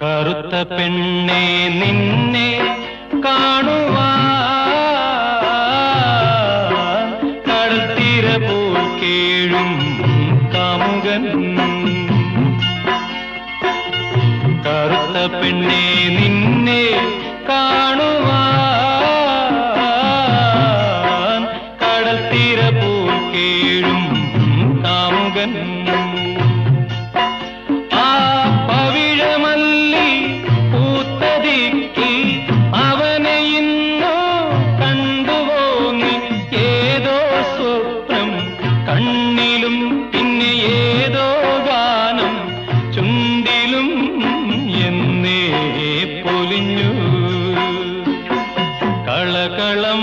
കറുത്ത പെണ്ണെ നിന്നെ കാണുവാൻ കടൽത്തീര പോൽ കേഴും കാമുകൻ. കറുത്ത പെണ്ണെ നിന്നെ കാണുവാൻ കടൽത്തീര പോൽ കേഴും കാമുകൻ. കണ്ണിലും പിന്നെ ഏതോ ഗാനം ചുണ്ടിലും എന്നേ പൊലിഞ്ഞു. കളകളം